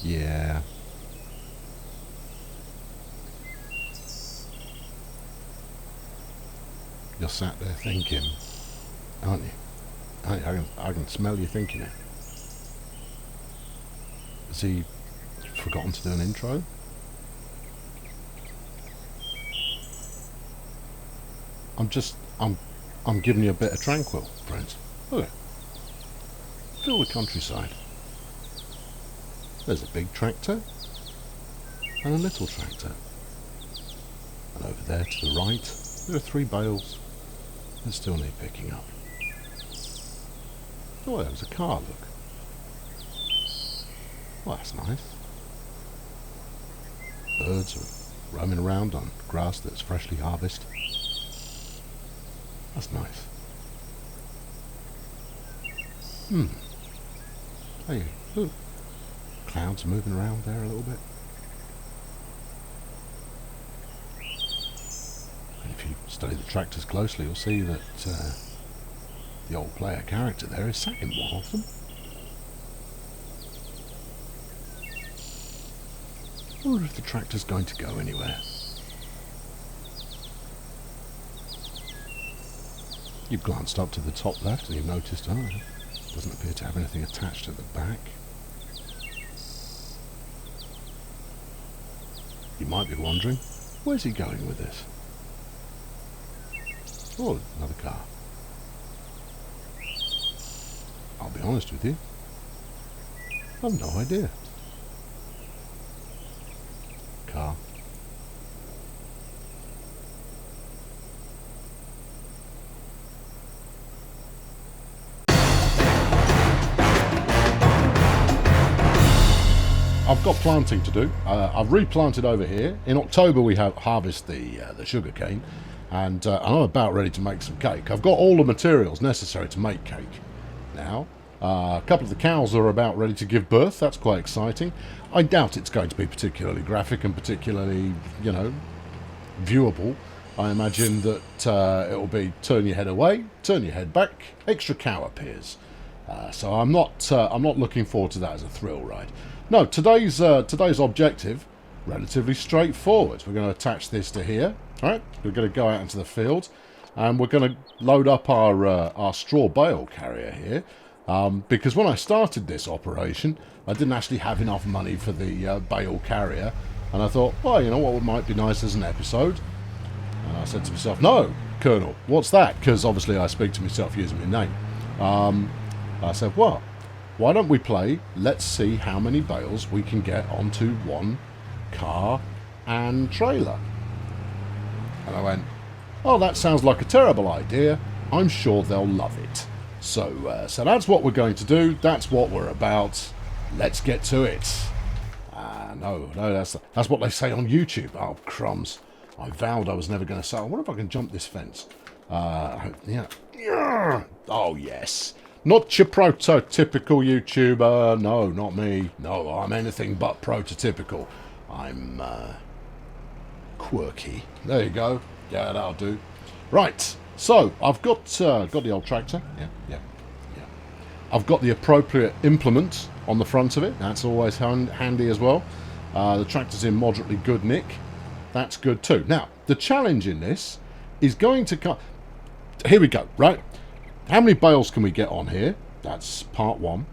Yeah. You're sat there thinking, aren't you? I can smell you thinking it. Has he forgotten to do an intro? I'm giving you a bit of tranquil, friends. Look at it. Feel the countryside. There's a big tractor and a little tractor. And over there to the right, there are 3 bales that still need picking up. Oh, there was a car, look. Well, that's nice. Birds are roaming around on grass that's freshly harvested. That's nice. Hey, look. Clouds are moving around there a little bit. And if you study the tractors closely, you'll see that the old player character there is sat in one of them. I wonder if the tractor's going to go anywhere. You've glanced up to the top left and you've noticed, oh, it doesn't appear to have anything attached at the back. You might be wondering, where's he going with this? Oh, another car. I'll be honest with you, I've no idea. Car. I've got planting to do. I've replanted over here. In October we harvest the sugar cane, and I'm about ready to make some cake. I've got all the materials necessary to make cake now. A couple of the cows are about ready to give birth. That's quite exciting. I doubt it's going to be particularly graphic and particularly, you know, viewable. I imagine that it'll be turn your head away, turn your head back, extra cow appears. So I'm not looking forward to that as a thrill ride. No, today's objective, relatively straightforward. We're going to attach this to here. All right, we're going to go out into the field, and we're going to load up our straw bale carrier here. Because when I started this operation, I didn't actually have enough money for the bale carrier, and I thought, well, you know what might be nice as an episode? And I said to myself, no, Colonel, what's that? Because obviously I speak to myself using my name. I said, well, why don't we play Let's See How Many Bales We Can Get Onto One Car and Trailer. And I went, oh, that sounds like a terrible idea. I'm sure they'll love it. So that's what we're going to do. That's what we're about. Let's get to it. No, that's what they say on YouTube. Oh, crumbs. I vowed I was never going to say, I wonder if I can jump this fence. Yeah. Oh, yes. Not your prototypical YouTuber. No, not me. No, I'm anything but prototypical. I'm quirky. There you go. Yeah, that'll do. Right. So I've got the old tractor. Yeah. I've got the appropriate implement on the front of it. That's always handy as well. The tractor's in moderately good nick. That's good too. Now the challenge in this is going to come. Here we go. Right. How many bales can we get on here? That's part one.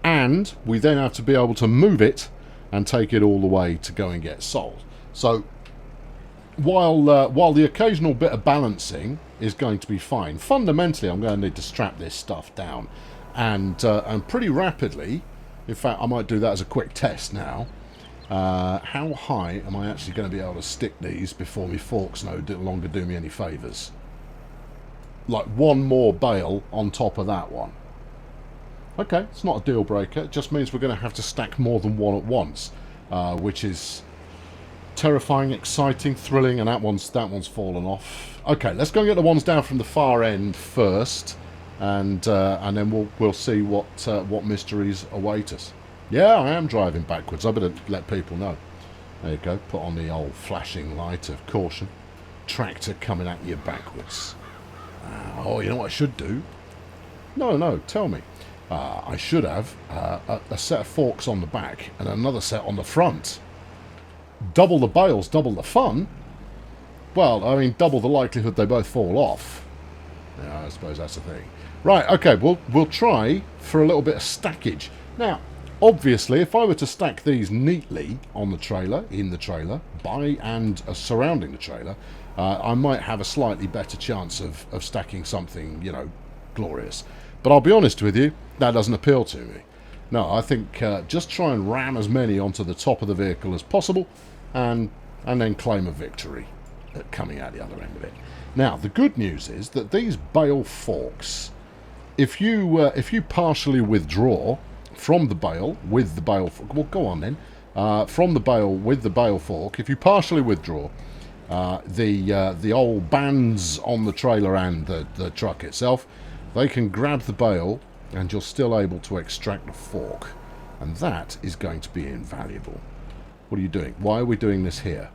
And we then have to be able to move it and take it all the way to go and get sold. So while the occasional bit of balancing is going to be fine, fundamentally I'm going to need to strap this stuff down. And pretty rapidly, in fact I might do that as a quick test now. How high am I actually going to be able to stick these before my forks no longer do me any favours? Like one more bale on top of that one. Okay, it's not a deal breaker. It just means we're going to have to stack more than one at once, which is terrifying, exciting, thrilling, and that one's fallen off. Okay, let's go and get the ones down from the far end first, and then we'll see what mysteries await us. Yeah, I am driving backwards. I better let people know. There you go. Put on the old flashing light of caution. Tractor coming at you backwards. Oh, you know what I should do? No, tell me. I should have a set of forks on the back and another set on the front. Double the bales, double the fun. Well, I mean, double the likelihood they both fall off. Yeah, I suppose that's the thing. Right, okay, we'll try for a little bit of stackage. Now, obviously, if I were to stack these neatly on the trailer, in the trailer, by and surrounding the trailer, I might have a slightly better chance of stacking something, you know, glorious. But I'll be honest with you, that doesn't appeal to me. No, I think just try and ram as many onto the top of the vehicle as possible, and then claim a victory coming out the other end of it. Now, the good news is that these bale forks, if you partially withdraw from the bale with the bale fork, well, go on then, from the bale with the bale fork, if you partially withdraw the old bands on the trailer and the truck itself, they can grab the bale and you're still able to extract the fork, and that is going to be invaluable. What are you doing? Why are we doing this here?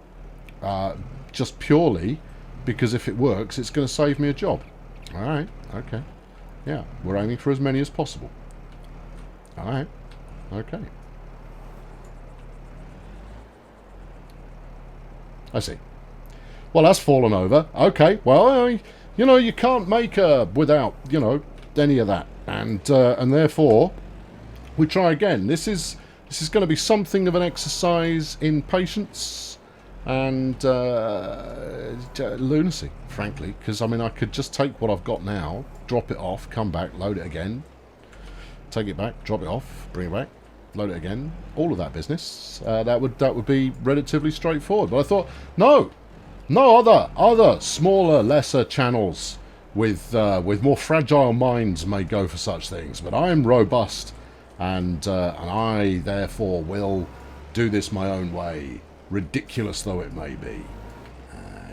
Just purely because if it works, it's going to save me a job. Alright, okay. Yeah, we're aiming for as many as possible. Alright, okay. I see. Well, that's fallen over. Okay, well, you know, you can't make without, you know, any of that. And therefore, we try again. This is going to be something of an exercise in patience and lunacy, frankly. Because, I mean, I could just take what I've got now, drop it off, come back, load it again, take it back, drop it off, bring it back, load it again. All of that business. That would be relatively straightforward. But I thought, no, other smaller, lesser channels with more fragile minds may go for such things. But I'm robust, and I therefore will do this my own way, ridiculous though it may be.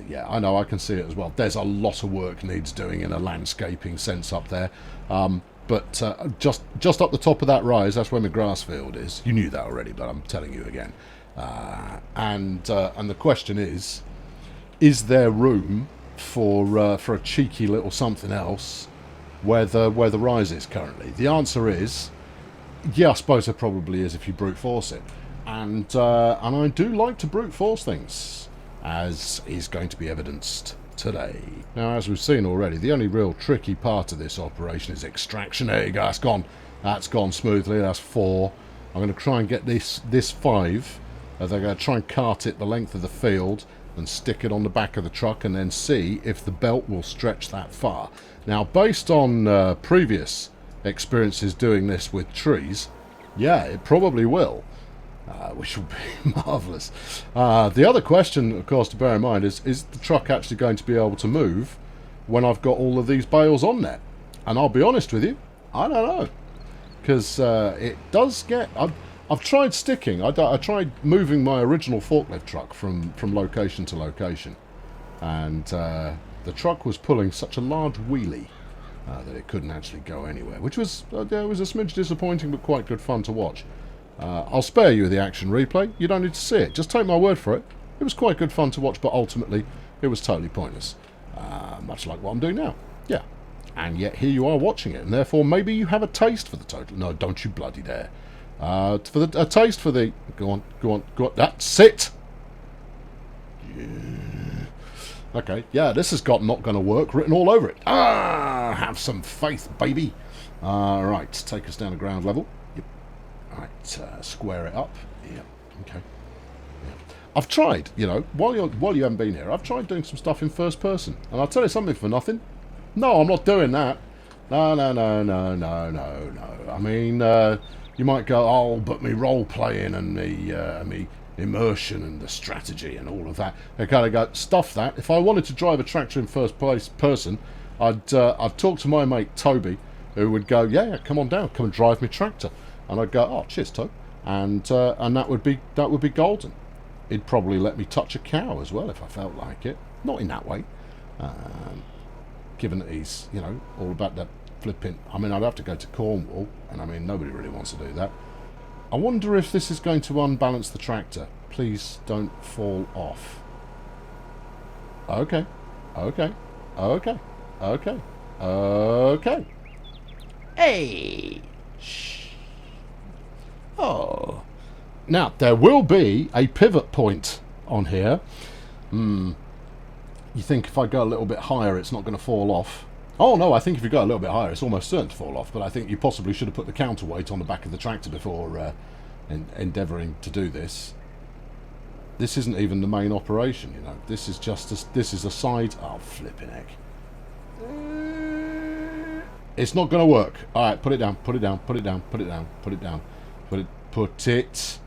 Yeah, I know, I can see it as well. There's a lot of work needs doing in a landscaping sense up there. But just up the top of that rise, that's where my grass field is. You knew that already, but I'm telling you again. And the question is there room for a cheeky little something else where the rise is currently? The answer is, yeah, I suppose there probably is if you brute force it. And I do like to brute force things, as is going to be evidenced today. Now, as we've seen already, the only real tricky part of this operation is extraction. There you go, that's gone. That's gone smoothly. That's 4. I'm going to try and get this 5. They're going to try and cart it the length of the field and stick it on the back of the truck and then see if the belt will stretch that far. Now, based on previous experiences doing this with trees, yeah, it probably will. Which will be marvellous. The other question, of course, to bear in mind is the truck actually going to be able to move when I've got all of these bales on there? And I'll be honest with you, I don't know. Because it does get... I've tried sticking. I tried moving my original forklift truck from location to location. And the truck was pulling such a large wheelie that it couldn't actually go anywhere. Which was, it was a smidge disappointing, but quite good fun to watch. I'll spare you the action replay. You don't need to see it. Just take my word for it. It was quite good fun to watch, but ultimately it was totally pointless. Much like what I'm doing now. Yeah. And yet here you are watching it, and therefore maybe you have a taste for the total... No, don't you bloody dare. A taste for the... Go on. That's it! Yeah. Okay, yeah, this has got "not gonna work" written all over it. Have some faith, baby. Right, take us down to ground level. Yep. Right, square it up. Yep. Okay. Yep. I've tried, you know, while you haven't been here, I've tried doing some stuff in first person, and I'll tell you something for nothing. No, I'm not doing that. No. I mean, you might go, oh, but me role playing and me immersion and the strategy and all of that. They kind of go, stuff that. If I wanted to drive a tractor in first person, I'd talk to my mate Toby, who would go, yeah, come on down, come and drive me tractor, and I'd go, oh, cheers, Toby, and that would be golden. He'd probably let me touch a cow as well if I felt like it. Not in that way, given that he's, you know, all about that flipping. I mean, I'd have to go to Cornwall, and I mean, nobody really wants to do that. I wonder if this is going to unbalance the tractor. Please don't fall off. Okay. Hey! Shh. Oh. Now, there will be a pivot point on here. You think if I go a little bit higher, it's not going to fall off? Oh, no, I think if you go a little bit higher, it's almost certain to fall off. But I think you possibly should have put the counterweight on the back of the tractor before endeavouring to do this. This isn't even the main operation, you know. This is just this is a side. Oh, flipping heck! It's not going to work. All right, put it down. Put it down. Put it down. Put it down. Put it down. Put it.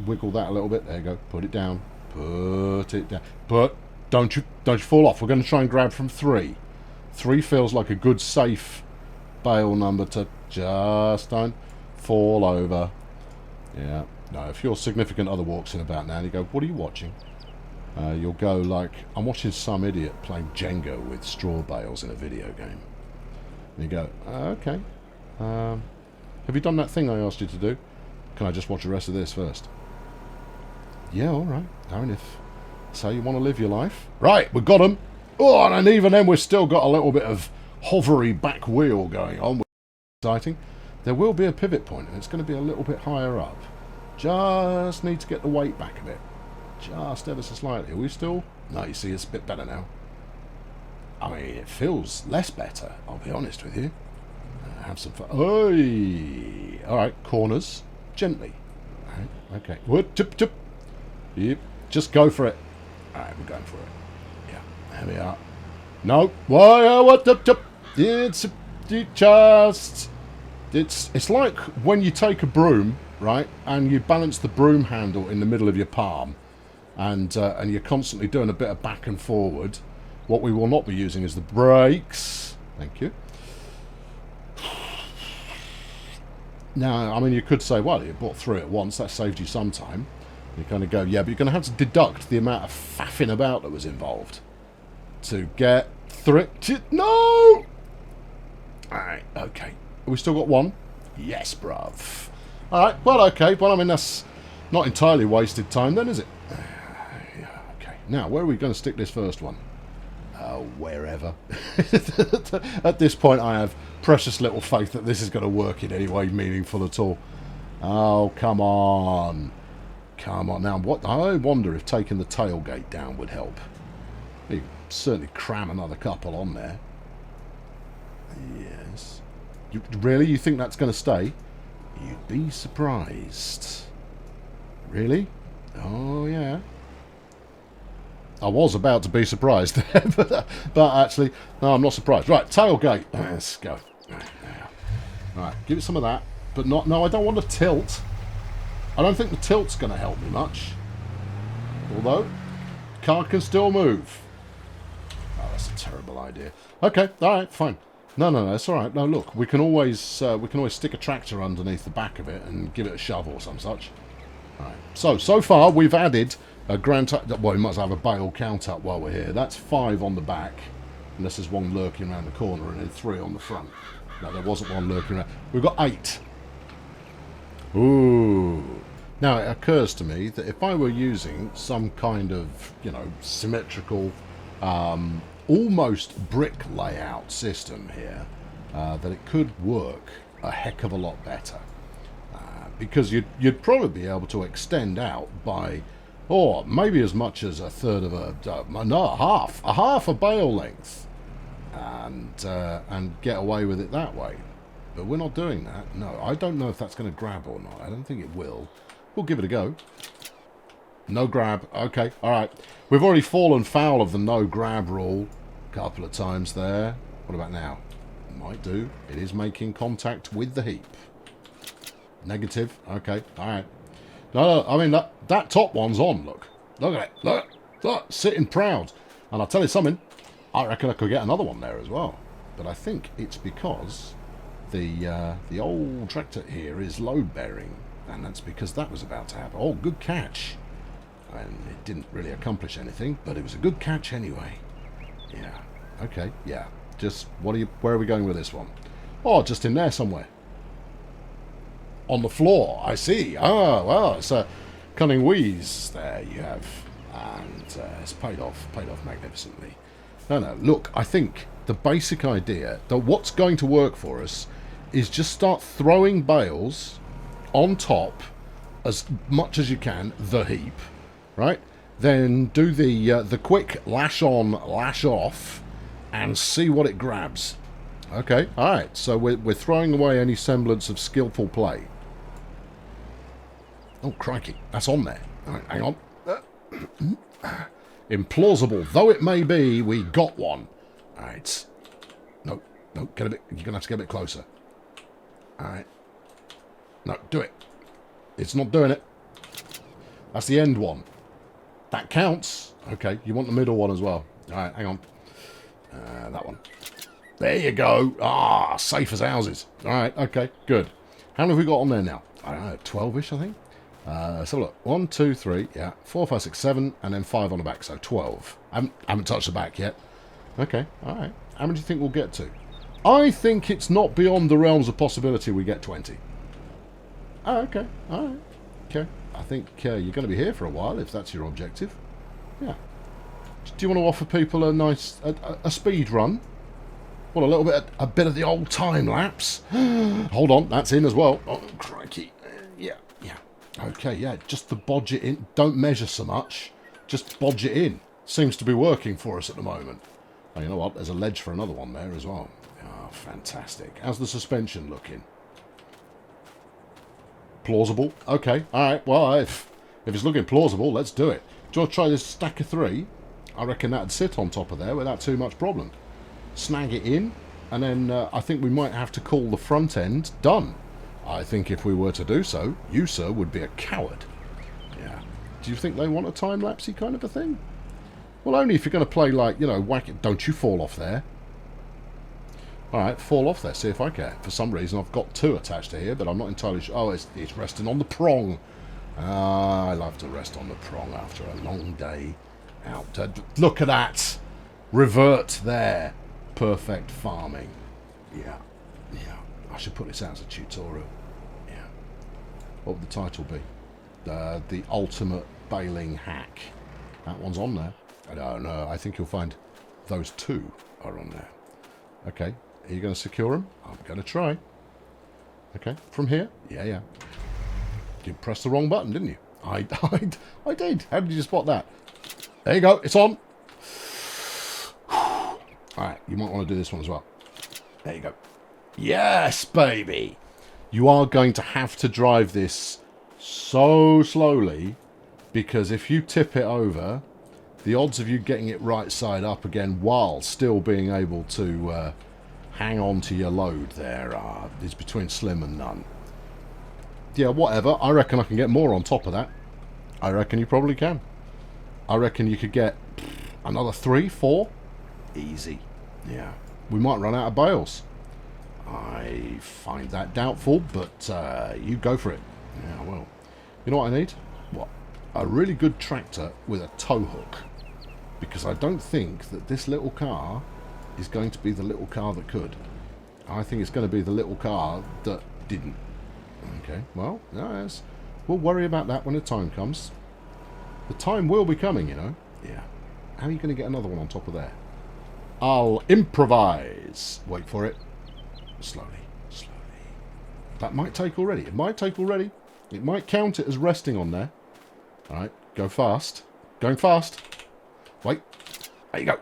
Wiggle that a little bit. There you go. Put it down. Put it down. But don't you fall off. We're going to try and grab from 3. 3 feels like a good safe bale number to just don't fall over. Yeah. No, if your significant other walks in about now and you go, what are you watching? You'll go like, I'm watching some idiot playing Jenga with straw bales in a video game. And you go, okay. Have you done that thing I asked you to do? Can I just watch the rest of this first? Yeah, all right. Aaron, if that's how you want to live your life. Right, we've got them. Oh, and even then we've still got a little bit of hovery back wheel going on. Exciting. There will be a pivot point, and it's going to be a little bit higher up. Just need to get the weight back a bit. Just ever so slightly. Are we still? No, you see, it's a bit better now. I mean, it feels less better, I'll be honest with you. Have some fun. Oi! Alright, corners. Gently. Alright, okay. What? Chip. Yep. Just go for it. Alright, we're going for it. Yeah, there we are. No. Why? What? It's just... It's like when you take a broom, right, and you balance the broom handle in the middle of your palm, and you're constantly doing a bit of back and forward. What we will not be using is the brakes. Thank you. Now, I mean, you could say, well, you bought through it once, that saved you some time. You kind of go, yeah, but you're going to have to deduct the amount of faffing about that was involved to get through it. No! Alright, okay. We still got one? Yes, bruv. Alright, well, okay. Well, I mean, that's not entirely wasted time then, is it? Yeah, okay. Now, where are we going to stick this first one? Wherever. At this point, I have precious little faith that this is going to work in any way meaningful at all. Oh, come on. Come on. Now, what I wonder if taking the tailgate down would help. You certainly cram another couple on there. Yes. Really? You think that's going to stay? You'd be surprised. Really? Oh, yeah. I was about to be surprised there, but actually, no, I'm not surprised. Right, tailgate. Let's go. Right, give it some of that. But not. No, I don't want to tilt. I don't think the tilt's going to help me much. Although, car can still move. Oh, that's a terrible idea. Okay, all right, fine. No, it's all right. No, look, we can always stick a tractor underneath the back of it and give it a shove or some such. All right. So far we've added a well, we might as well have a bale count up while we're here. That's 5 on the back, unless there's one lurking around the corner, and then 3 on the front. No, there wasn't one lurking around. We've got 8. Ooh. Now it occurs to me that if I were using some kind of, symmetrical, almost brick layout system here, that it could work a heck of a lot better. Because you'd probably be able to extend out by, or maybe as much as a third of a half a bale length, and get away with it that way. But we're not doing that. No, I don't know if that's going to grab or not. I don't think it will. We'll give it a go. No grab. Okay, all right. We've already fallen foul of the no grab rule a couple of times there. What about now? Might do. It is making contact with the heap. Negative. Okay, all right. No, I mean, that top one's on, look. Look at it. Look, sitting proud. And I'll tell you something, I reckon I could get another one there as well. But I think it's because the old tractor here is load-bearing. And that's because that was about to happen. Oh, good catch. And it didn't really accomplish anything, but it was a good catch anyway. Yeah. Okay, yeah. Just, where are we going with this one? Oh, just in there somewhere. On the floor, I see. Ah, well, it's a cunning wheeze there you have. And it's paid off magnificently. No, look, I think the basic idea, that what's going to work for us is just start throwing bales on top as much as you can, the heap, right? Then do the quick lash on, lash off, and see what it grabs. Okay, all right. So we're throwing away any semblance of skillful play. Oh, crikey. That's on there. All right, hang on. Implausible though it may be, we got one. All right. No, get a bit. You're gonna have to get a bit closer. All right. No, do it. It's not doing it. That's the end one. That counts. Okay, you want the middle one as well. All right, hang on. That one. There you go. Ah, safe as houses. All right, okay, good. How many have we got on there now? I don't know, 12-ish, I think. So look, 1, 2, 3, yeah, 4, 5, 6, 7, and then 5 on the back, so 12. I haven't touched the back yet. Okay, all right. How many do you think we'll get to? I think it's not beyond the realms of possibility we get 20. Oh, okay, all right. Okay, I think you're going to be here for a while if that's your objective. Yeah. Do you want to offer people a nice a speed run? Well, a bit of the old time lapse. Hold on, that's in as well. Oh, crikey. Yeah. Okay, yeah, just the bodge it in. Don't measure so much. Just bodge it in. Seems to be working for us at the moment. Oh, you know what? There's a ledge for another one there as well. Oh, fantastic. How's the suspension looking? Plausible. Okay, all right. Well, if it's looking plausible, let's do it. Do you want to try this stack of 3? I reckon that'd sit on top of there without too much problem. Snag it in, and then I think we might have to call the front end done. I think if we were to do so, you, sir, would be a coward. Yeah. Do you think they want a time-lapsey kind of a thing? Well, only if you're going to play, like, you know, whack it. Don't you fall off there. All right, fall off there, see if I can. For some reason, I've got 2 attached to here, but I'm not entirely sure. Oh, it's resting on the prong. I love to rest on the prong after a long day out. Look at that. Revert there. Perfect farming. Yeah. I should put this out as a tutorial. Yeah. What would the title be? The Ultimate Baling Hack. That one's on there. I don't know. I think you'll find those 2 are on there. Okay. Are you going to secure them? I'm going to try. Okay. From here? Yeah. You pressed the wrong button, didn't you? I did. How did you spot that? There you go. It's on. Alright, you might want to do this one as well. There you go. Yes, baby! You are going to have to drive this so slowly, because if you tip it over, the odds of you getting it right side up again while still being able to hang on to your load there is between slim and none. Yeah, whatever. I reckon I can get more on top of that. I reckon you probably can. I reckon you could get another 3, 4. Easy. Yeah. We might run out of bales. I find that doubtful, but you go for it. Yeah, well. You know what I need? What? A really good tractor with a tow hook. Because I don't think that this little car is going to be the little car that could. I think it's going to be the little car that didn't. Okay, well, yes. We'll worry about that when the time comes. The time will be coming, you know. Yeah. How are you going to get another one on top of there? I'll improvise. Wait for it. Slowly. That might take already. It might take already. It might count it as resting on there. Alright, go fast. Going fast. Wait. There you go.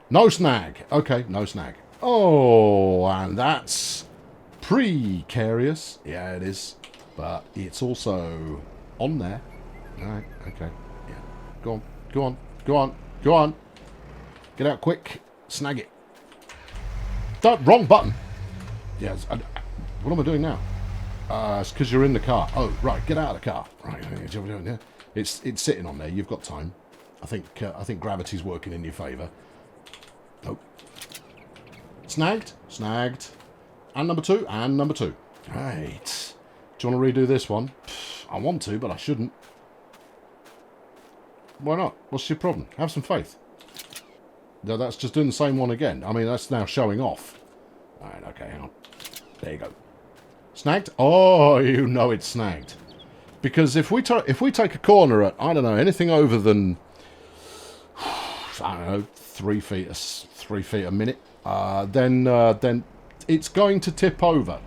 No snag. Okay, no snag. Oh, and that's precarious. Yeah, it is. But it's also on there. Alright, okay. Yeah. Go on. Get out quick. Snag it. Wrong button. Yes. What am I doing now? It's because you're in the car. Oh, right. Get out of the car. Right. It's sitting on there. You've got time. I think gravity's working in your favour. Nope. Snagged. And number 2. Right. Do you want to redo this one? I want to, but I shouldn't. Why not? What's your problem? Have some faith. No, that's just doing the same one again. I mean, that's now showing off. Alright, okay, hang on. There you go. Snagged? Oh, you know it's snagged. Because if we take a corner at, I don't know, anything over than, I don't know, 3 feet a minute, then it's going to tip over.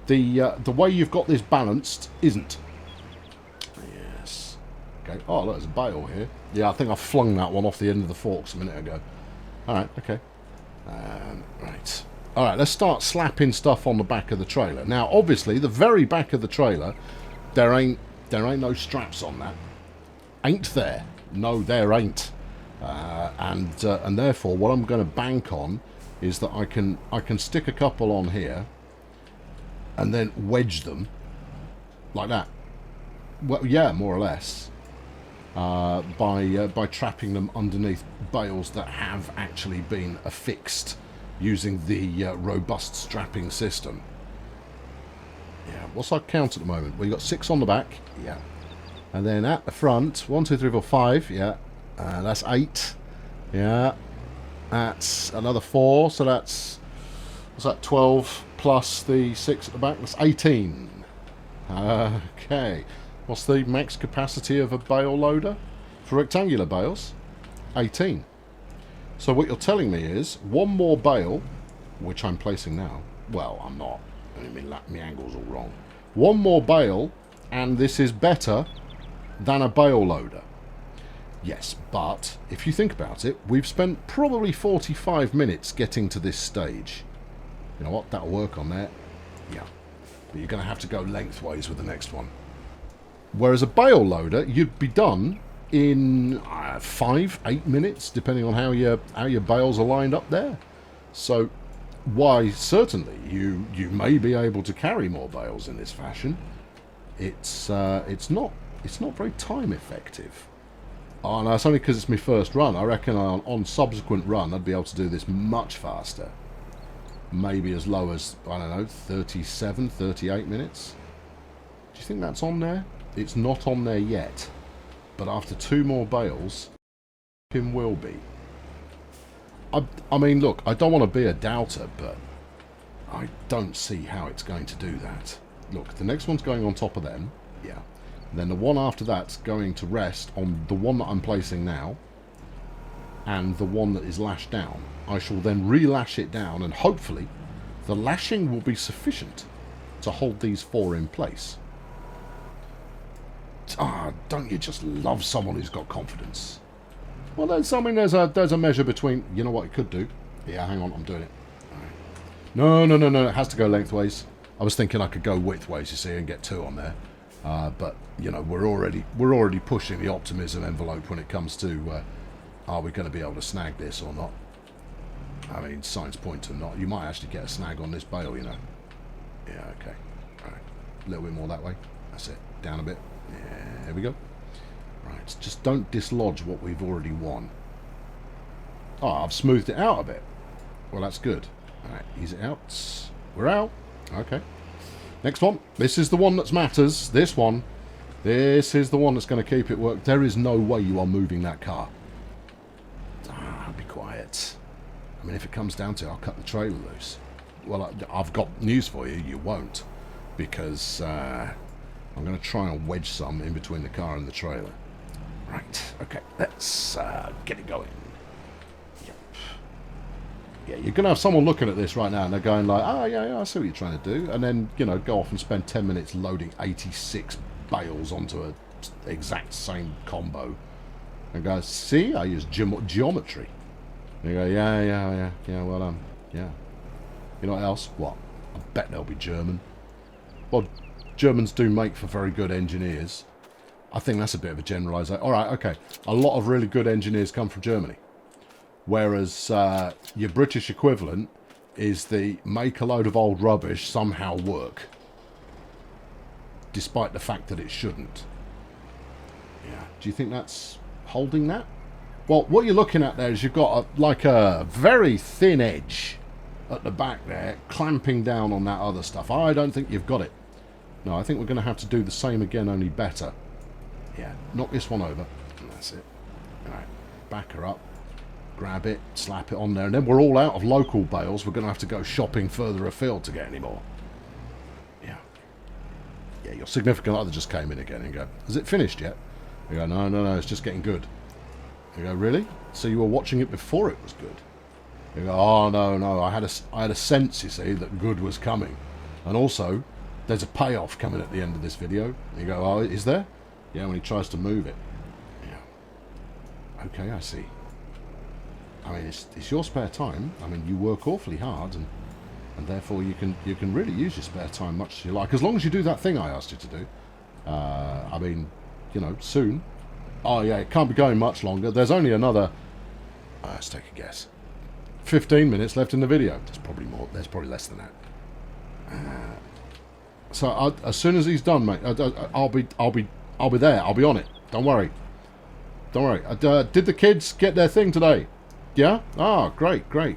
The way you've got this balanced isn't. Yes. Okay. Oh, look, there's a bale here. Yeah, I think I flung that one off the end of the forks a minute ago. All right. Okay. Right. All right. Let's start slapping stuff on the back of the trailer. Now, obviously, the very back of the trailer, there ain't no straps on that. Ain't there? No, there ain't. And therefore, what I'm going to bank on is that I can stick a couple on here, and then wedge them like that. Well, yeah, more or less. By trapping them underneath bales that have actually been affixed using the robust strapping system. Yeah, what's our count at the moment? Well, you got 6 on the back. Yeah. And then at the front, 1, 2, 3, 4, 5. Yeah. That's 8. Yeah. That's another 4. So that's, what's that, 12 plus the 6 at the back? That's 18. Okay. What's the max capacity of a bale loader for rectangular bales? 18. So what you're telling me is one more bale, which I'm placing now. Well, I'm not. I mean, my angle's all wrong. One more bale, and this is better than a bale loader. Yes, but if you think about it, we've spent probably 45 minutes getting to this stage. You know what? That'll work on there. Yeah. But you're going to have to go lengthways with the next one. Whereas a bale loader, you'd be done in 5-8 minutes, depending on how your bales are lined up there. So, why certainly you may be able to carry more bales in this fashion. It's not very time effective. Oh no, it's only because it's my first run. I reckon on subsequent run I'd be able to do this much faster. Maybe as low as, I don't know, 37, 38 minutes. Do you think that's on there? It's not on there yet. But after 2 more bales, it will be. I mean, look, I don't want to be a doubter, but I don't see how it's going to do that. Look, the next one's going on top of them. Yeah. And then the one after that's going to rest on the one that I'm placing now. And the one that is lashed down. I shall then re-lash it down, and hopefully the lashing will be sufficient to hold these 4 in place. Ah, don't you just love someone who's got confidence? Well, there's a measure between. You know what it could do? Yeah, hang on, I'm doing it. All right. No, it has to go lengthways. I was thinking I could go widthways, you see, and get 2 on there. But you know, we're already pushing the optimism envelope when it comes to are we going to be able to snag this or not? I mean, signs point to not. You might actually get a snag on this bale, you know. Yeah, okay. All right, a little bit more that way. That's it. Down a bit. Yeah, there we go. Right, just don't dislodge what we've already won. Oh, I've smoothed it out a bit. Well, that's good. All right, ease it out. We're out. Okay. Next one. This is the one that matters. This one. This is the one that's going to keep it work. There is no way you are moving that car. Ah, be quiet. I mean, if it comes down to it, I'll cut the trailer loose. Well, I've got news for you. You won't. Because I'm going to try and wedge some in between the car and the trailer. Right. Okay. Let's get it going. Yep. Yeah, you're going to have someone looking at this right now and they're going like, oh, yeah, I see what you're trying to do. And then, you know, go off and spend 10 minutes loading 86 bales onto a exact same combo. And go, see, I use geometry. And you go, yeah, well, yeah. You know what else? What? I bet they'll be German. Well, Germans do make for very good engineers. I think that's a bit of a generalisation. All right, okay. A lot of really good engineers come from Germany. Whereas your British equivalent is the make a load of old rubbish somehow work. Despite the fact that it shouldn't. Yeah. Do you think that's holding that? Well, what you're looking at there is you've got like a very thin edge at the back there, clamping down on that other stuff. I don't think you've got it. No, I think we're going to have to do the same again, only better. Yeah, knock this one over. And that's it. Alright, back her up. Grab it, slap it on there, and then we're all out of local bales. We're going to have to go shopping further afield to get any more. Yeah. Yeah, your significant other just came in again and go, has it finished yet? You go, no, it's just getting good. You go, really? So you were watching it before it was good? You go, oh no, I had a sense, you see, that good was coming, and also there's a payoff coming at the end of this video. You go, oh, is there? Yeah, when he tries to move it. Yeah. Okay, I see. I mean, it's your spare time. I mean, you work awfully hard, and therefore you can really use your spare time much as you like, as long as you do that thing I asked you to do. I mean, you know, soon. Oh yeah, it can't be going much longer. There's only another. Let's take a guess. 15 minutes left in the video. There's probably more. There's probably less than that. So as soon as he's done, mate, I'll be there. I'll be on it. Don't worry. Don't worry. Did the kids get their thing today? Yeah. Oh, great. Yeah.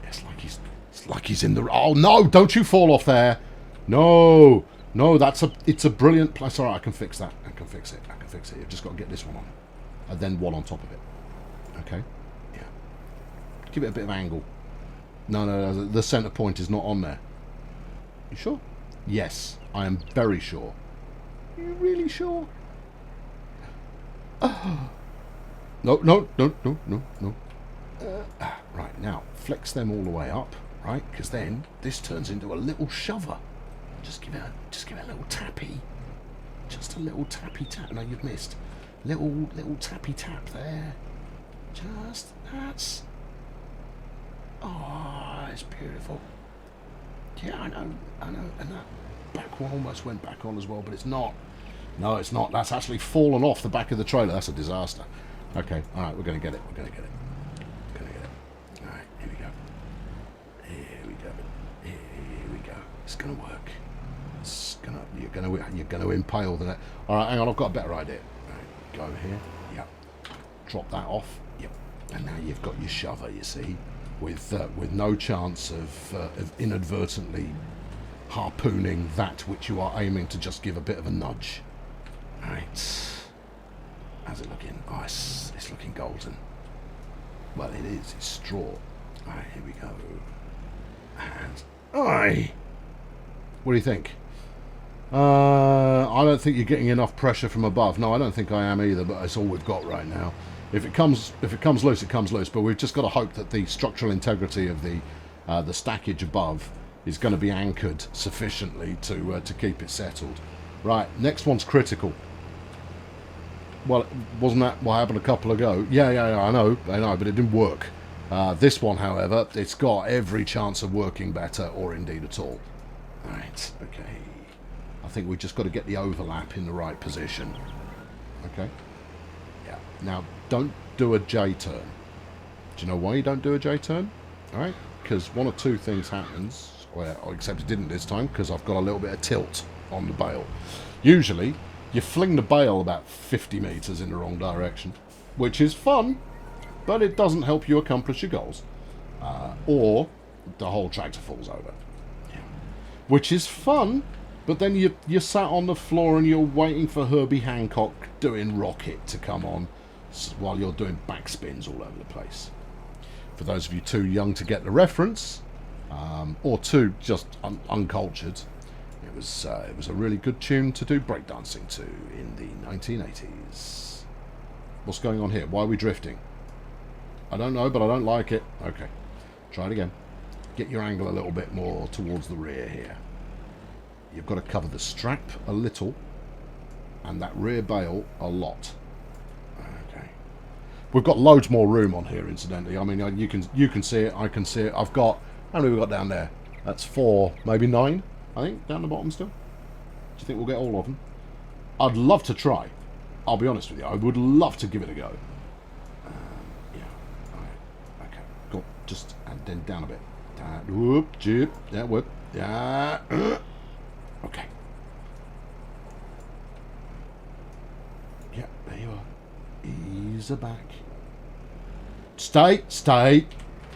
It's like he's in the. Oh no! Don't you fall off there. No. It's a brilliant place. All right, I can fix that. I can fix it. You've just got to get this one on, and then one on top of it. Okay. Yeah. Give it a bit of angle. No. The center point is not on there. You sure? Yes, I am very sure. Are you really sure? No. Right, now, flex them all the way up, right? Because then this turns into a little shover. Just give it a little tappy. Just a little tappy tap. No, you've missed. Little tappy tap there. Just, that's... Oh, it's beautiful. Yeah, I know. And that back one almost went back on as well, but it's not. No, it's not. That's actually fallen off the back of the trailer. That's a disaster. Okay, all right, we're going to get it. All right, here we go. It's going to work. You're going to impale the net. All right, hang on. I've got a better idea. All right, go over here. Yep. Drop that off. Yep. And now you've got your shover. You see, with no chance of inadvertently harpooning that which you are aiming to just give a bit of a nudge. All right. How's it looking? Oh, it's looking golden. Well, it is. It's straw. All right, here we go. And aye. What do you think? I don't think you're getting enough pressure from above. No, I don't think I am either, but it's all we've got right now. If it comes loose, it comes loose. But we've just got to hope that the structural integrity of the stackage above is going to be anchored sufficiently to keep it settled. Right, next one's critical. Well, wasn't that what happened a couple ago? Yeah, I know, but it didn't work. This one, however, it's got every chance of working better, or indeed at all. Right, okay. I think we've just got to get the overlap in the right position. Okay. Yeah. Now, don't do a J-turn. Do you know why you don't do a J-turn? All right, because one or two things happens. Well, except it didn't this time, because I've got a little bit of tilt on the bale. Usually, you fling the bale about 50 metres in the wrong direction, which is fun, but it doesn't help you accomplish your goals. Or the whole tractor falls over. Yeah. Which is fun, but then you're sat on the floor and you're waiting for Herbie Hancock doing Rocket to come on while you're doing backspins all over the place. For those of you too young to get the reference, or too just uncultured, it was a really good tune to do breakdancing to in the 1980s. What's going on here? Why are we drifting? I don't know, but I don't like it. Okay, try it again. Get your angle a little bit more towards the rear here. You've got to cover the strap a little and that rear bale a lot. Okay. We've got loads more room on here, incidentally. I mean, you can see it. I can see it. I've got... How many have we got down there? That's 4, maybe 9, I think, down the bottom still. Do you think we'll get all of them? I'd love to try. I'll be honest with you. I would love to give it a go. Yeah. All right. Okay. Go. Just... And then down a bit. Down. Whoop. Jip. Yeah, whoop. Yeah. Okay. Yeah, there you are. Ease her back. Stay.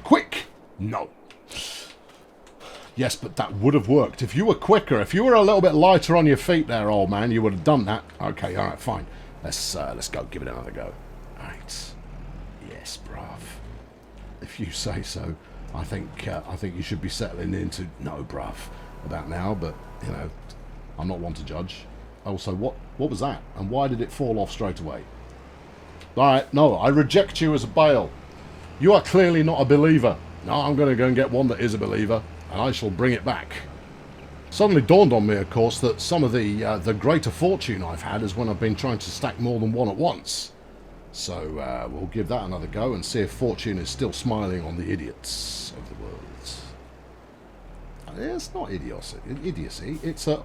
Quick! No. Yes, but that would have worked. If you were quicker, if you were a little bit lighter on your feet there, old man, you would have done that. Okay, alright, fine. Let's go, give it another go. Alright. Yes, bruv. If you say so. I think you should be settling into no, bruv, about now, but, you know, I'm not one to judge. Also, what was that? And why did it fall off straight away? Alright, no, I reject you as a bale. You are clearly not a believer. No, I'm going to go and get one that is a believer, and I shall bring it back. Suddenly dawned on me, of course, that some of the greater fortune I've had is when I've been trying to stack more than one at once. So we'll give that another go and see if fortune is still smiling on the idiots of the world. It's not idiocy. It's a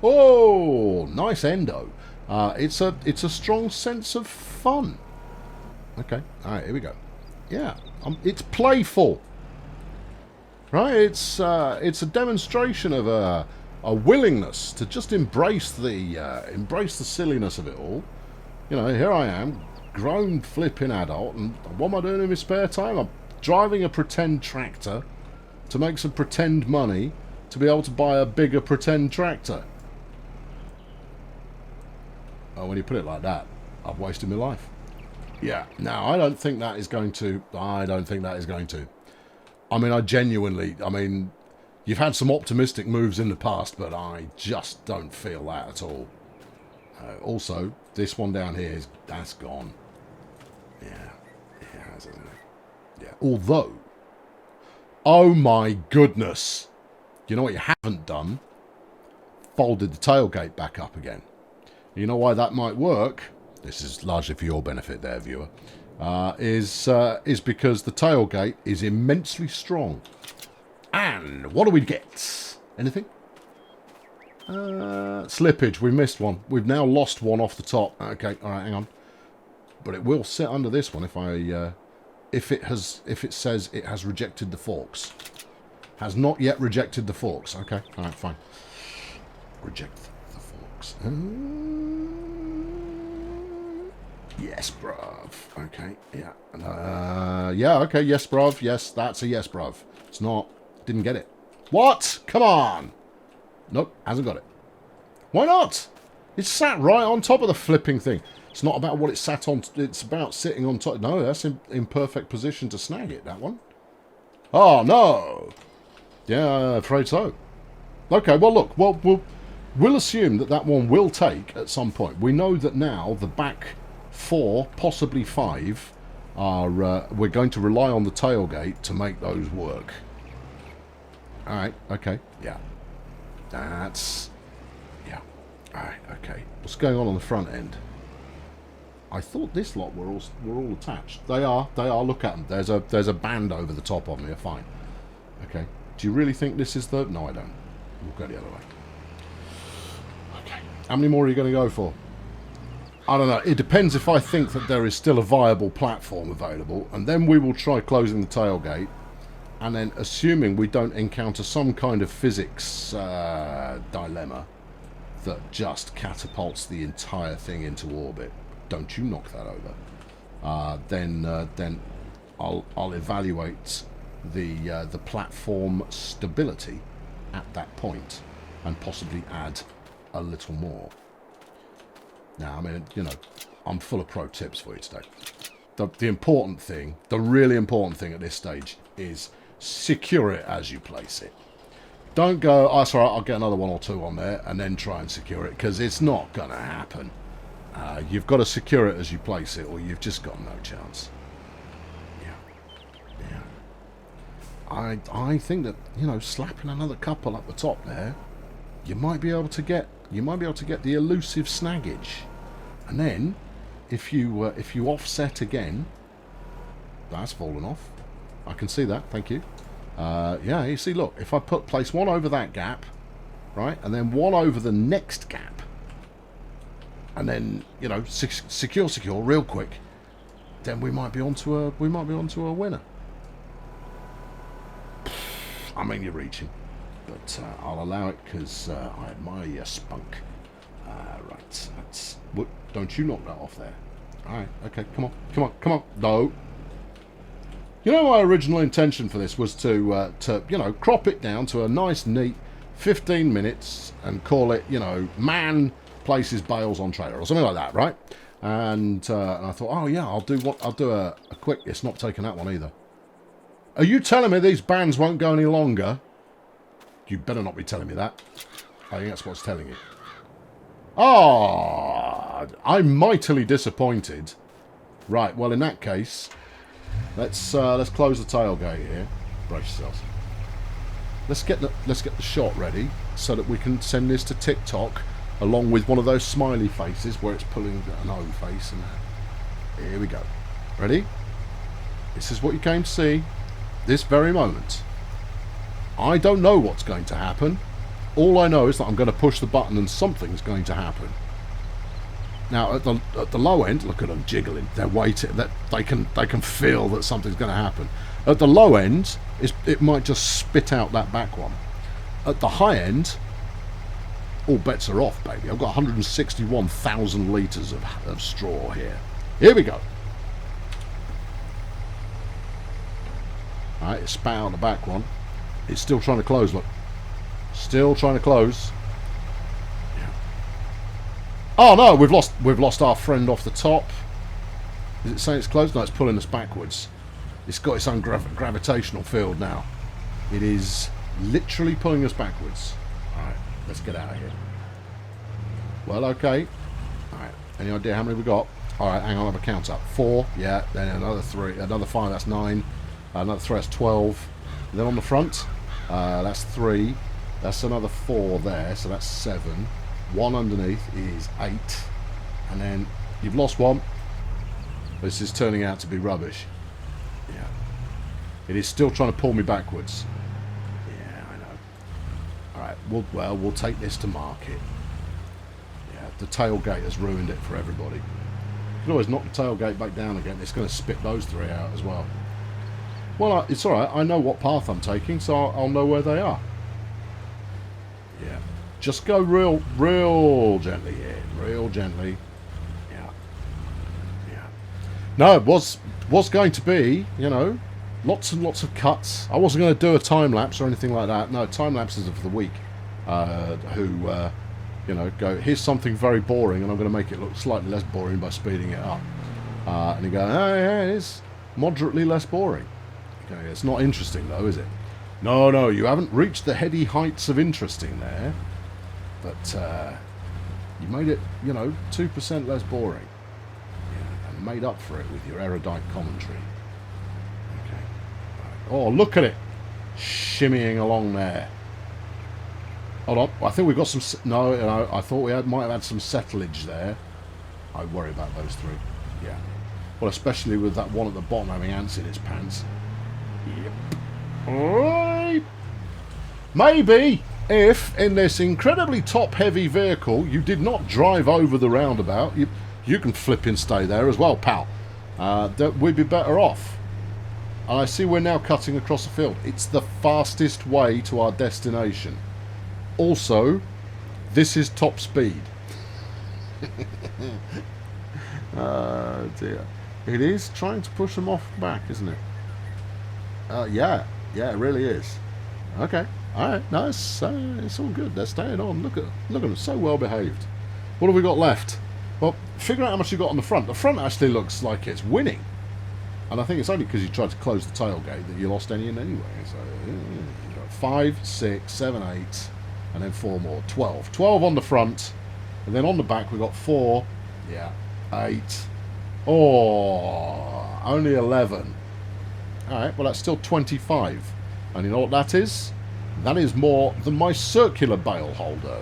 nice endo. It's a strong sense of fun. Okay, all right, here we go. Yeah, it's playful, right? It's a demonstration of a willingness to just embrace the silliness of it all. You know, here I am, grown flipping adult, and what am I doing in my spare time? I'm driving a pretend tractor to make some pretend money to be able to buy a bigger pretend tractor. Oh, when you put it like that, I've wasted my life. Yeah, now I don't think that is going to. I mean, you've had some optimistic moves in the past, but I just don't feel that at all. Also, this one down here, that's gone. Yeah, it has, isn't it? Yeah, although, oh my goodness. You know what you haven't done? Folded the tailgate back up again. You know why that might work? This is largely for your benefit there, viewer. Is because the tailgate is immensely strong. And what do we get? Anything? Slippage. We missed one. We've now lost one off the top. Okay, all right, hang on. But it will sit under this one if it says it has rejected the forks. Has not yet rejected the forks. Okay, all right, fine. Reject the forks. Yes, bruv. Okay, yeah. Yeah, okay, yes, bruv. Yes, that's a yes, bruv. It's not. Didn't get it. What? Come on. Nope, hasn't got it. Why not? It's sat right on top of the flipping thing. It's not about what it sat on. It's about sitting on top. No, that's in perfect position to snag it, that one. Oh, no. Yeah, I'm afraid so. Okay, well, look. Well, we'll assume that one will take at some point. We know that now the back 4, possibly 5, are... we're going to rely on the tailgate to make those work. Alright, okay, yeah. That's... yeah. Alright, okay. What's going on the front end? I thought this lot were all attached. They are. Look at them. There's a band over the top of them. They're fine. Okay. Do you really think this is the... no, I don't. We'll go the other way. Okay. How many more are you going to go for? I don't know. It depends if I think that there is still a viable platform available, and then we will try closing the tailgate, and then assuming we don't encounter some kind of physics dilemma that just catapults the entire thing into orbit. Don't you knock that over. Then I'll evaluate the platform stability at that point and possibly add a little more. Now, I mean, you know, I'm full of pro tips for you today. The important thing, the really important thing at this stage is secure it as you place it. Don't go, oh, sorry, I'll get another 1 or 2 on there and then try and secure it, because it's not going to happen. You've got to secure it as you place it, or you've just got no chance. I think that, you know, slapping another couple up the top there, you might be able to get the elusive snaggage, and then if you offset again, that's fallen off. I can see that. Thank you. Yeah, you see, look, if I place one over that gap, right, and then one over the next gap, and then, you know, secure real quick, then we might be onto a winner. I mean, you're reaching, but I'll allow it because I admire your spunk. Right, don't you knock that off there. All right, okay, come on. No. You know, my original intention for this was to you know, crop it down to a nice, neat 15 minutes and call it, you know, man places bales on trailer or something like that, right? And I thought, oh yeah, I'll do a quick. It's not taking that one either. Are you telling me these bands won't go any longer? You better not be telling me that. I think that's what's telling you. Ah, I'm mightily disappointed. Right, well, in that case, Let's close the tailgate here. Brace yourselves. Let's get the shot ready so that we can send this to TikTok along with one of those smiley faces where it's pulling an O face and that. Here we go. Ready? This is what you came to see. This very moment. I don't know what's going to happen. All I know is that I'm going to push the button and something's going to happen. Now at the low end, look at them jiggling. They're waiting. That they can feel that something's going to happen. At the low end, it might just spit out that back one. At the high end, all bets are off, baby. I've got 161,000 litres of straw here. Here we go. Alright, it spat out the back one. It's still trying to close, look. Still trying to close. Yeah. Oh no, we've lost our friend off the top. Is it saying it's closed? No, it's pulling us backwards. It's got its own gravitational field now. It is literally pulling us backwards. Alright, let's get out of here. Well, okay. Alright, any idea how many we got? Alright, hang on, I'll have a count up. 4, yeah, then another 3, another 5, that's 9. Another 3, that's 12. And then on the front, that's 3. That's another 4 there, so that's 7. 1 underneath is 8. And then you've lost 1. This is turning out to be rubbish. Yeah. It is still trying to pull me backwards. Yeah, I know. Alright, we'll take this to market. Yeah, the tailgate has ruined it for everybody. You can always knock the tailgate back down again. It's going to spit those 3 out as well. Well, it's alright. I know what path I'm taking, so I'll know where they are. Yeah. Just go real gently here. Real gently. Yeah. Yeah. No, it was going to be, you know, lots and lots of cuts. I wasn't going to do a time lapse or anything like that. No, time lapses are for the weak. You know, go, here's something very boring, and I'm going to make it look slightly less boring by speeding it up. And you go, oh yeah, it's moderately less boring. Okay, it's not interesting though, is it? No, you haven't reached the heady heights of interesting there. But you made it, you know, 2% less boring. Yeah, and made up for it with your erudite commentary. Okay. Right. Oh, look at it! Shimmying along there. Hold on, I think we've got some... No, I thought we might have had some settlage there. I worry about those 3. Yeah. Well, especially with that one at the bottom having ants in its pants. Yep. Alright. Maybe if in this incredibly top-heavy vehicle you did not drive over the roundabout, you can flip and stay there as well, pal. That we'd be better off. And I see we're now cutting across the field. It's the fastest way to our destination. Also, this is top speed. Oh dear. It is trying to push them off back, isn't it? Yeah, it really is. Okay, alright, no, it's all good. They're staying on. Look at them, so well behaved. What have we got left? Well, figure out how much you got on the front. The front actually looks like it's winning. And I think it's only because you tried to close the tailgate that you lost any in anyway. So, you got 5, 6, 7, 8, and then 4 more. 12. 12 on the front. And then on the back we got 4. Yeah. 8. Oh, only 11. Alright, well that's still 25. And you know what that is? That is more than my circular bale holder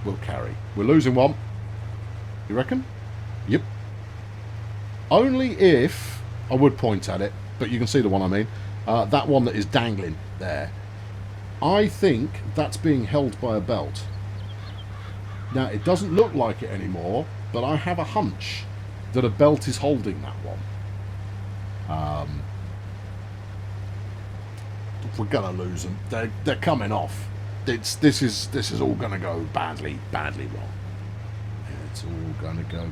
will carry. We're losing 1. You reckon? Yep. Only if... I would point at it, but you can see the one I mean. That one that is dangling there. I think that's being held by a belt. Now, it doesn't look like it anymore, but I have a hunch that a belt is holding that one. We're gonna lose them. They're coming off. This is all gonna go badly wrong. It's all gonna go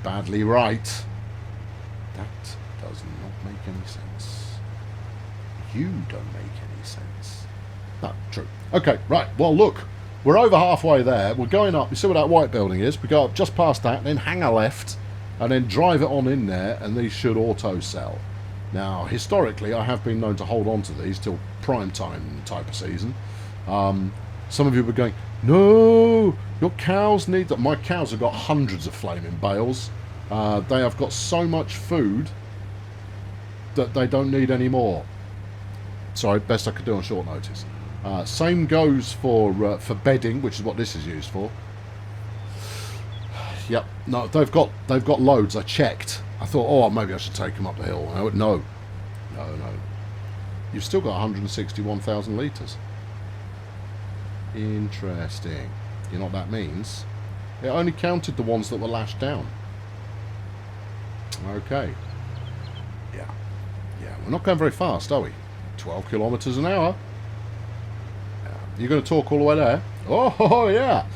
badly right. That does not make any sense. You don't make any sense. No, true. Okay, right. Well, look. We're over halfway there. We're going up. You see where that white building is? We go up just past that, then hang a left, and then drive it on in there, and these should auto-sell. Now, historically, I have been known to hold on to these till prime time type of season. Some of you were going, no, your cows need that. My cows have got hundreds of flaming bales. They have got so much food that they don't need any more. Sorry, best I could do on short notice. Same goes for bedding, which is what this is used for. Yep, no, they've got loads. I checked. I thought, oh, maybe I should take them up the hill. No. You've still got 161,000 litres. Interesting. You know what that means? It only counted the ones that were lashed down. Okay. Yeah, we're not going very fast, are we? 12 kilometres an hour. You're going to talk all the way there? Oh yeah.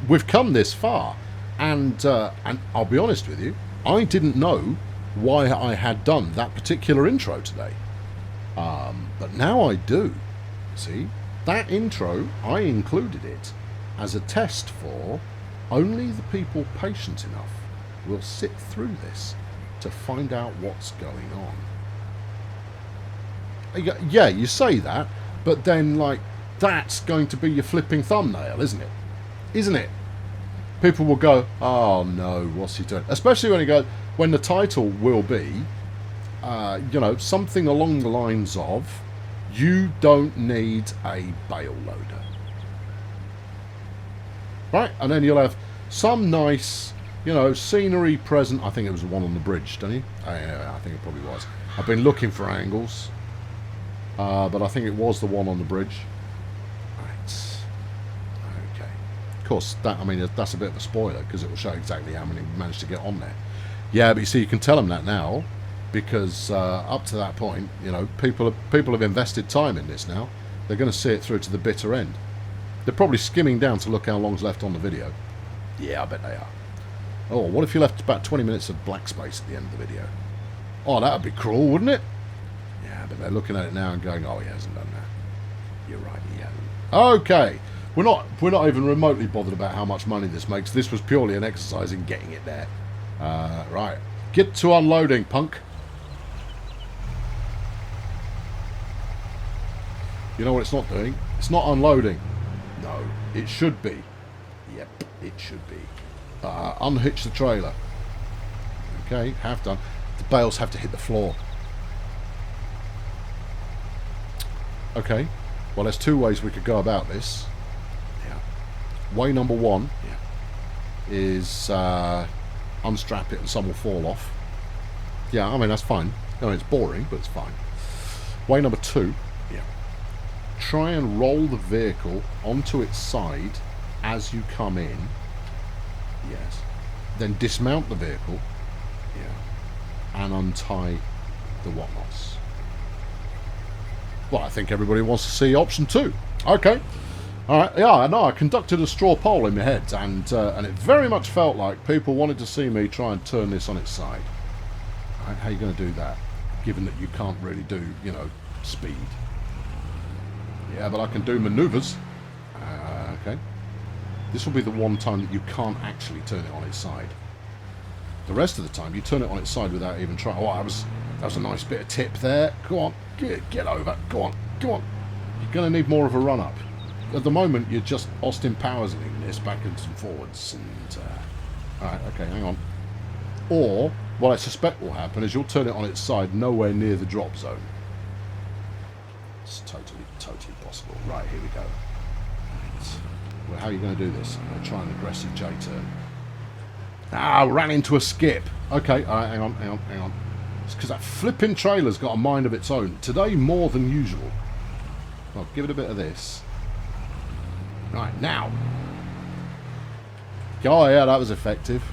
We've come this far. And I'll be honest with you, I didn't know why I had done that particular intro today. But now I do. See? That intro, I included it as a test for only the people patient enough will sit through this to find out what's going on. Yeah, you say that, but then, like, that's going to be your flipping thumbnail, isn't it? Isn't it? People will go, oh no, what's he doing? Especially when the title will be, something along the lines of, you don't need a bale loader. Right? And then you'll have some nice, scenery present. I think it was the one on the bridge, don't you? I think it probably was. I've been looking for angles, but I think it was the one on the bridge. Right. Okay. Of course, that's a bit of a spoiler because it will show exactly how many we managed to get on there. Yeah, but you see, you can tell them that now because up to that point, people have invested time in this now. They're going to see it through to the bitter end. They're probably skimming down to look how long's left on the video. Yeah, I bet they are. Oh, what if you left about 20 minutes of black space at the end of the video? Oh, that would be cruel, wouldn't it? Yeah, but they're looking at it now and going, oh, he hasn't done that. You're right, he hasn't. Okay. We're not even remotely bothered about how much money this makes. This was purely an exercise in getting it there. Right. Get to unloading, punk. You know what it's not doing? It's not unloading. No, it should be. Yep, it should be. Unhitch the trailer. Okay, have done. The bales have to hit the floor. Okay, well, there's two ways we could go about this. Yeah. Way number one is unstrap it and some will fall off. Yeah, that's fine. It's boring, but it's fine. Way number two. Try and roll the vehicle onto its side as you come in. Yes. Then dismount the vehicle. Yeah. And untie the whatnots. Well, I think everybody wants to see option 2. Okay. Alright, yeah, I know. I conducted a straw poll in my head, and it very much felt like people wanted to see me try and turn this on its side. Right, how are you going to do that? Given that you can't really do, speed. Yeah, but I can do manoeuvres. Okay. This will be the one time that you can't actually turn it on its side. The rest of the time, you turn it on its side without even trying. Oh, that was a nice bit of tip there. Go on, get over. Go on. You're going to need more of a run-up. At the moment, you're just Austin Powersing this backwards and forwards. And alright, okay, hang on. Or, what I suspect will happen is you'll turn it on its side nowhere near the drop zone. It's totally possible. Right, here we go. Right. Well, how are you going to do this? I'm going to try an aggressive J-turn. Ran into a skip. Okay, all right, hang on. It's because that flipping trailer's got a mind of its own. Today, more than usual. Well, give it a bit of this. Right, now. Oh, yeah, that was effective.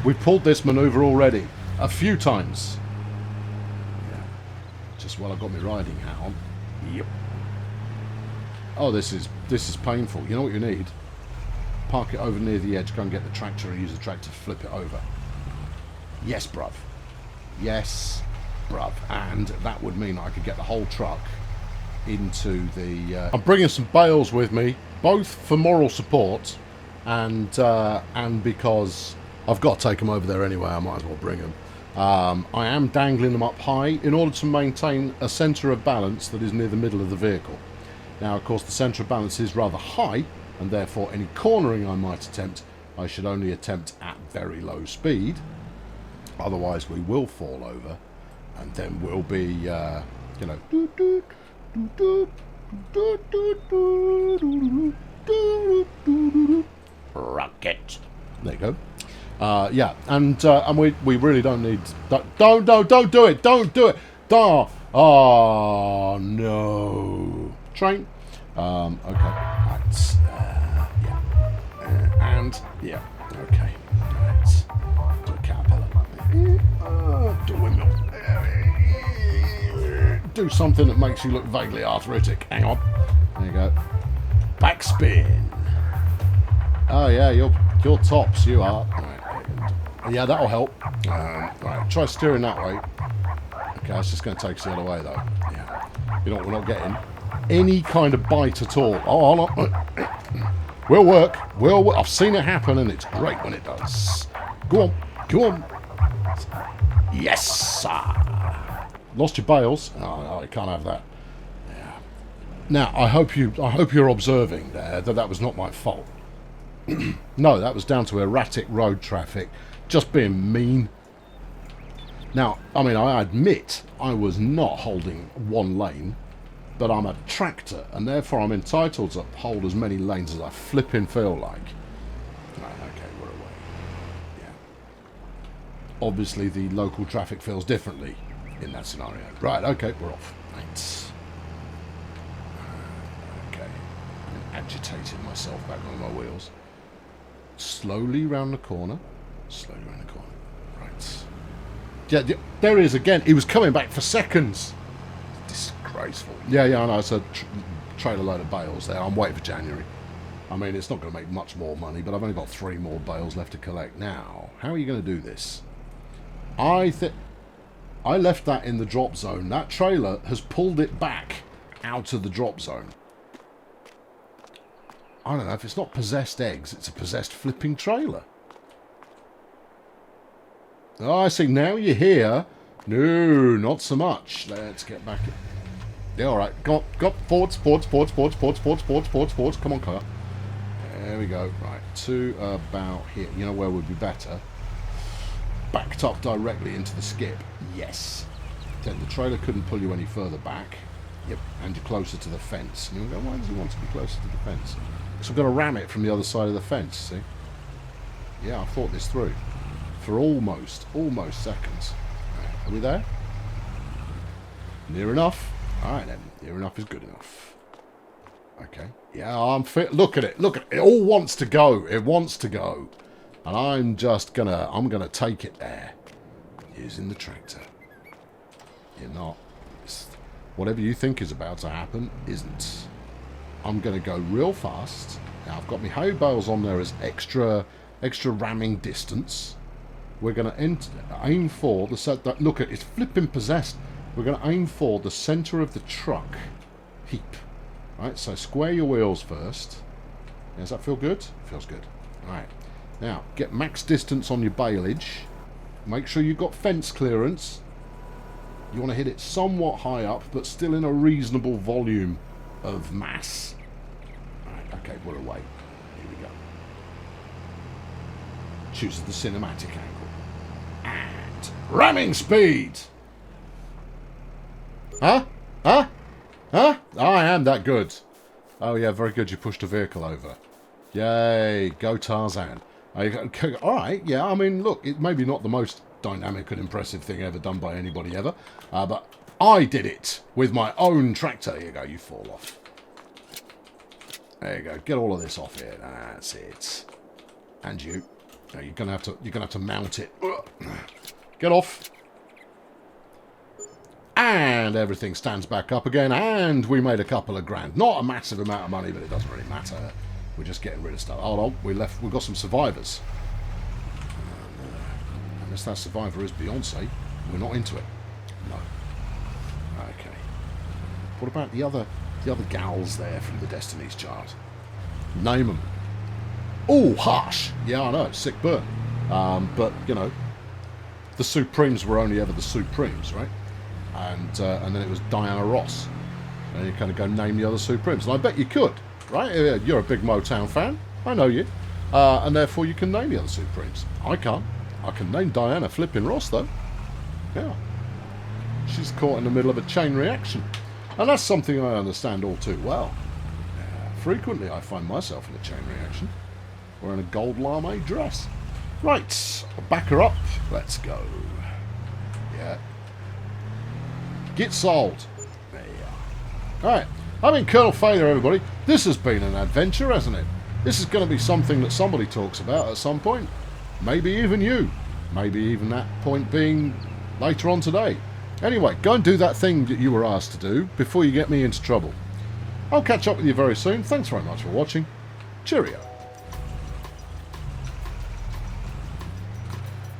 We pulled this manoeuvre already. A few times. Just while I've got my riding hat on. Yep. Oh, this is painful. You know what you need? Park it over near the edge, go and get the tractor and use the tractor to flip it over. Yes, bruv. Yes, bruv. And that would mean I could get the whole truck into the... I'm bringing some bales with me, both for moral support and because I've got to take them over there anyway. I might as well bring them. I am dangling them up high in order to maintain a centre of balance that is near the middle of the vehicle. Now, of course, the centre of balance is rather high, and therefore any cornering I might attempt, I should only attempt at very low speed. Otherwise, we will fall over, and then we'll be, rocket. There you go. Yeah, and we really don't need. Don't do it! Don't do it! Oh no! Train. Okay. That's yeah. And yeah. Okay. Right. Do a caterpillar. Do a windmill. Do something that makes you look vaguely arthritic. Hang on. There you go. Backspin. Oh yeah, you're tops. You are. Right. Yeah, that'll help. Right. Try steering that way. Okay, it's just going to take us the other way though. Yeah. You know what? We're not getting any kind of bite at all. Oh, hold on. Will work. Will work. I've seen it happen, and it's great when it does. Go on. Go on. Yes, sir. Lost your bales. Oh, I can't have that. Yeah. Now, I hope you're observing there that was not my fault. No, that was down to erratic road traffic, just being mean. Now, I mean, I admit I was not holding one lane, but I'm a tractor, and therefore I'm entitled to hold as many lanes as I flipping feel like. Right, okay, we're away. Yeah. Obviously, the local traffic feels differently in that scenario. Right, okay, we're off. Thanks. Okay. I'm agitating myself back on my wheels. Slowly round the corner. Slowly round the corner. Right. Yeah, there he is again. He was coming back for seconds. Disgraceful. Yeah, I know. It's a trailer load of bales there. I'm waiting for January. I mean, it's not going to make much more money, but I've only got 3 more bales left to collect. Now, how are you going to do this? I left that in the drop zone. That trailer has pulled it back out of the drop zone. I don't know. If it's not possessed eggs, it's a possessed flipping trailer. Oh, I see. Now you're here. No, not so much. Let's get back. Yeah, all right. Go forwards. Come on, car. There we go. Right, to about here. You know where would be better? Backed up directly into the skip. Yes. Then the trailer couldn't pull you any further back. Yep. And you're closer to the fence. And you'll go, why does he want to be closer to the fence? So I've got to ram it from the other side of the fence, see? Yeah, I've thought this through. For almost seconds. Right, are we there? Near enough. Alright then. Near enough is good enough. Okay. Yeah, I'm fit. Look at it. Look at it. It all wants to go. It wants to go. And I'm just gonna... I'm gonna take it there. Using the tractor. You're not. Whatever you think is about to happen isn't. I'm going to go real fast. Now, I've got my hay bales on there as extra ramming distance. We're going to aim for the set that. Look at it's flipping possessed. We're going to aim for the center of the truck heap. Right. So square your wheels first. Does that feel good? Feels good. All right. Now get max distance on your baleage. Make sure you've got fence clearance. You want to hit it somewhat high up, but still in a reasonable volume of mass. Right, okay, we're away. Here we go. Choose the cinematic angle. And ramming speed! Huh? Huh? Huh? I am that good. Oh yeah, very good. You pushed a vehicle over. Yay, go Tarzan. Alright, yeah, I mean, look, it maybe not the most dynamic and impressive thing ever done by anybody ever, but I did it with my own tractor. Here you go, you fall off. There you go. Get all of this off here. That's it. And you. Now you're gonna have to mount it. Get off. And everything stands back up again. And we made a couple of grand. Not a massive amount of money, but it doesn't really matter. We're just getting rid of stuff. Hold on. We've got some survivors. Unless that survivor is Beyonce, we're not into it. No. Okay. What about the other gals there from the Destiny's chart? Name them. Oh, harsh. Yeah, I know. Sick burn. But, you know, the Supremes were only ever the Supremes, right? And then it was Diana Ross. And you kind of go name the other Supremes. And I bet you could, right? You're a big Motown fan. I know you. And therefore you can name the other Supremes. I can't. I can name Diana flipping Ross, though. Yeah. She's caught in the middle of a chain reaction. And that's something I understand all too well. Frequently I find myself in a chain reaction. Wearing a gold lame dress. Right, I'll back her up. Let's go. Yeah. Get sold. There you are. Alright, I've been Colonel Failure, everybody. This has been an adventure, hasn't it? This is going to be something that somebody talks about at some point. Maybe even you. Maybe even that point being later on today. Anyway, go and do that thing that you were asked to do before you get me into trouble. I'll catch up with you very soon. Thanks very much for watching. Cheerio.